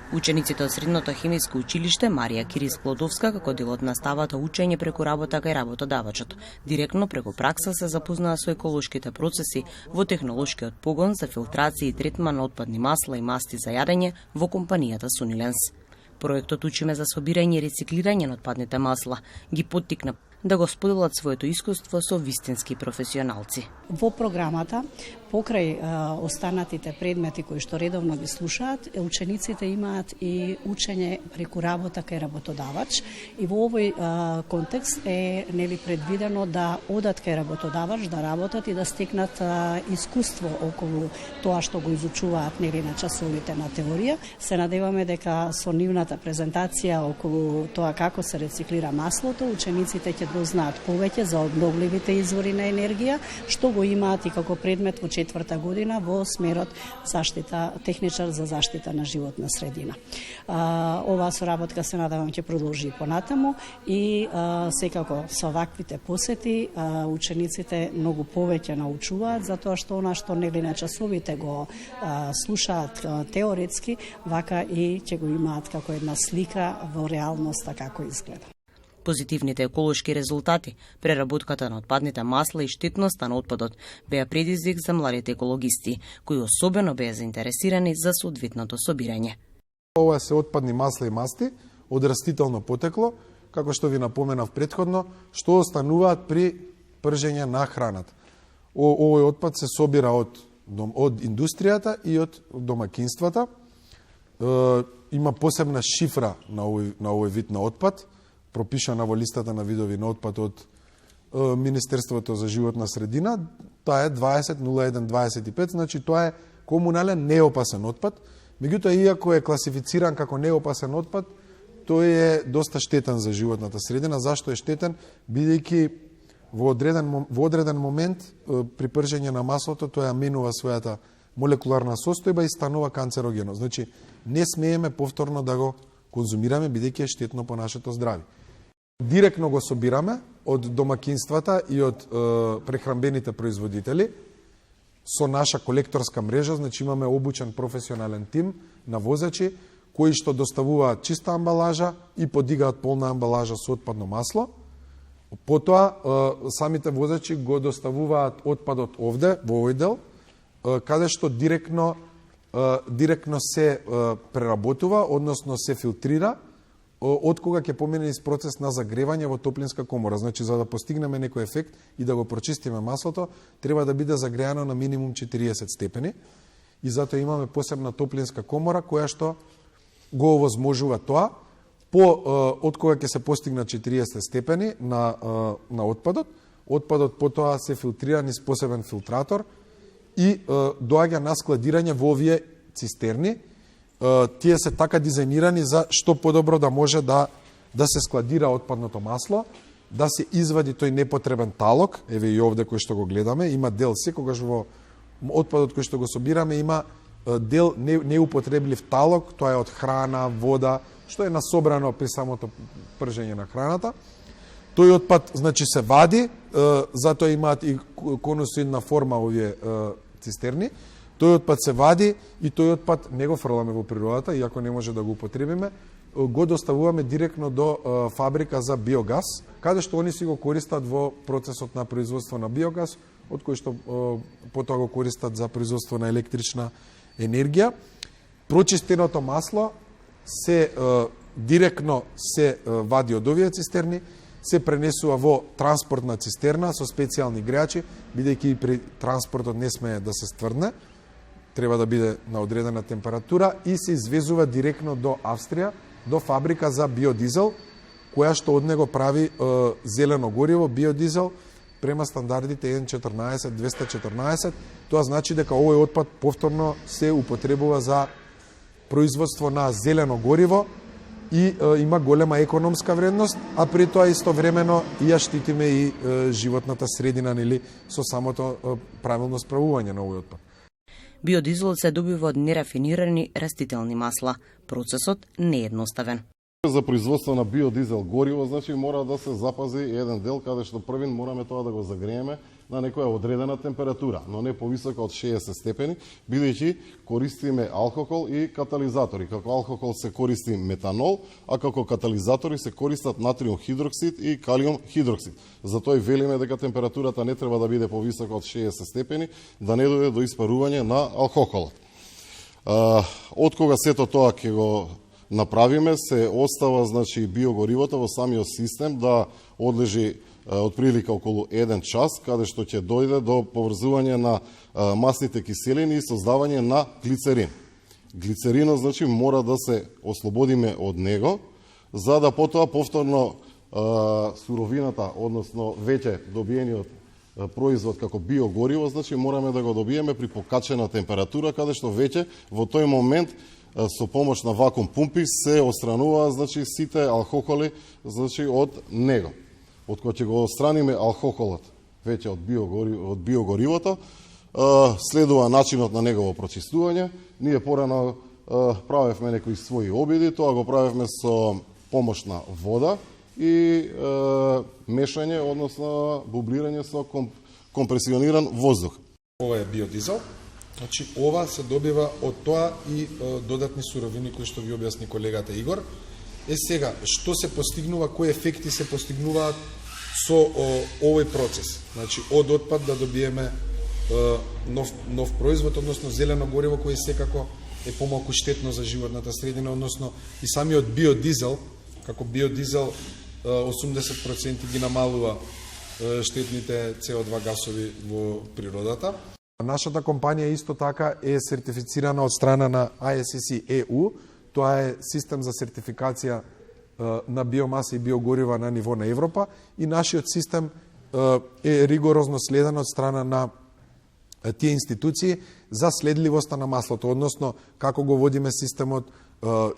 Учениците од Средното хемиско училиште Марија Кири Склодовска како дел од наставата учење преку работа кај работодавачот, директно преку пракса се запознаа со еколошките процеси во технолошкиот погон за филтрација и третман на отпадни масла и масти за јадење во компанијата Суниленс. Проектот Учиме за собирање и рециклирање на отпадните масла ги поттикна да го споделат своето искуство со вистински професионалци. Во програмата, покрај останатите предмети кои што редовно ги слушаат, учениците имаат и учење преку работа кај работодавач и во овој контекст е предвидено да одат кај работодавач, да работат и да стекнат искуство околу тоа што го изучуваат на часовите на теорија. Се надеваме дека со нивната презентација околу тоа како се рециклира маслото, учениците ќе дознаат повеќе за обновливите извори на енергија, што го имаат и како предмет во 4-та година во смерот заштита, техничар за заштита на животна средина. Оваа соработка се надевам ќе продолжи понатаму и секако со ваквите посети учениците многу повеќе научуваат, затоа што она што на часовите го слушаат теоретски, вака и ќе го имаат како една слика во реалноста како изгледа. Позитивните еколошки резултати, преработката на отпадните масла и штетноста на отпадот беа предизвик за младите екологисти, кои особено беа заинтересирани за соодветното собирање. Ова се отпадни масла и масти од растително потекло, како што ви напоменав претходно, што остануваат при пржење на храната. Овој отпад се собира од индустријата и од домакинствата. Има посебна шифра на овој вид на отпад, пропишана во листата на видови на отпад од Министерството за животна средина. Таа е 200125, значи тоа е комунален неопасен отпад. Меѓутоа, иако е класифициран како неопасен отпад, тој е доста штетен за животната средина. Зашто е штетен? Бидејќи во одреден момент при пржење на маслото тоа менува својата молекуларна состојба и станува канцерогено. Значи, не смееме повторно да го конзумираме, бидејќи е штетно по нашето здравје. Директно го собираме од домакинствата и од прехранбените производители со наша колекторска мрежа, значи имаме обучен професионален тим на возачи кои што доставуваат чиста амбалажа и подигаат полна амбалажа со отпадно масло. Потоа самите возачи го доставуваат отпадот овде во овој дел, каде што директно се преработува, односно се филтрира, од кога ќе помине низ процес на загревање во топлинска комора. Значи, за да постигнеме некој ефект и да го прочистиме маслото, треба да биде загреано на минимум 40 степени и затоа имаме посебна топлинска комора која што го овозможува тоа. Од кога ќе се постигнат 40 степени на отпадот потоа се филтрира низ посебен филтратор и доаѓа на складирање во овие цистерни. Тие се така дизајнирани за што подобро да може да се складира отпадното масло, да се извади тој непотребен талок, еве и овде кој што го гледаме, има дел секогаш во отпадот кој што го собираме, има дел неупотреблив талок, тоа е од храна, вода, што е насобрано при самото пржење на храната. Тој отпад, значи, се вади, затоа имаат и конусоидна форма овие цистерни. Тој отпад се вади и тој отпад не го фрламе во природата, иако не може да го употребиме, го доставуваме директно до фабрика за биогаз, каде што они си го користат во процесот на производство на биогаз, од кој што потоа го користат за производство на електрична енергија. Прочистеното масло се директно се вади од овие цистерни, се пренесува во транспортна цистерна со специјални греачи, бидејќи при транспортот не смее да се стврдне, треба да биде на одредена температура и се извезува директно до Австрија, до фабрика за биодизел, која што од него прави зелено гориво, биодизел, према стандардите 1.14, 214. Тоа значи дека овој отпад повторно се употребува за производство на зелено гориво и има голема економска вредност, а при тоа истовремено и ја штитиме и животната средина, нели, со самото правилно справување на овој отпад. Биодизел се добива од нерафинирани растителни масла. Процесот не е едноставен. За производство на биодизел гориво, значи мора да се запази еден дел каде што првин мораме тоа да го загрееме на некоја одредена температура, но не повисока од 60 степени, бидејќи користиме алкохол и катализатори. Како алкохол се користи метанол, а како катализатори се користат натриум хидроксид и калиум хидроксид. Затоа и велиме дека температурата не треба да биде повисока од 60 степени, да не дојде до испарување на алкохолот. Од кога сето тоа ќе го направиме, се остава биогоривото во самиот систем да одлежи отприлика околу 1 час, каде што ќе дојде до поврзување на масните киселини и создавање на глицерин. Глицеринот мора да се ослободиме од него, за да потоа повторно суровината, односно веќе добиениот производ како биогориво, мораме да го добиеме при покачена температура, каде што веќе во тој момент со помош на вакуум пумпи се отстрануваат сите алкохоли од него. Од кога ќе го отстраниме алкохолот веќе од биогоривото, следува начинот на негово прочистување. Ние порано правевме некои своји обиди, тоа го правевме со помош на вода и мешање, односно бублирање со компресиониран воздух. Ова е биодизел. Ова се добива од тоа и додатни суровини кои што ви објасни колегата Игор. Сега, што се постигнува, кои ефекти се постигнуваат со овој процес? Од отпад да добиеме нов производ, односно зелено гориво, кој секако е помалку штетно за животната средина, односно и самиот биодизел, како биодизел 80% ги намалува штетните CO2 гасови во природата. Нашата компанија исто така е сертифицирана од страна на ISCC EU. Тоа е систем за сертификација на биомаса и биогорива на ниво на Европа и нашиот систем е ригорозно следен од страна на тие институции за следливоста на маслото, односно како го водиме системот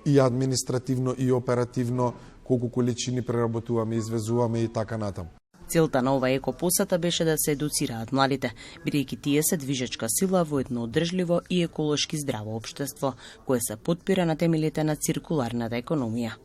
и административно и оперативно, колку количини преработуваме, извезуваме и така натаму. Целта на ова екопосета беше да се едуцираат младите, бидејќи тие се движечка сила во едно одржливо и еколошки здраво општество, кое се потпира на темелите на циркуларната економија.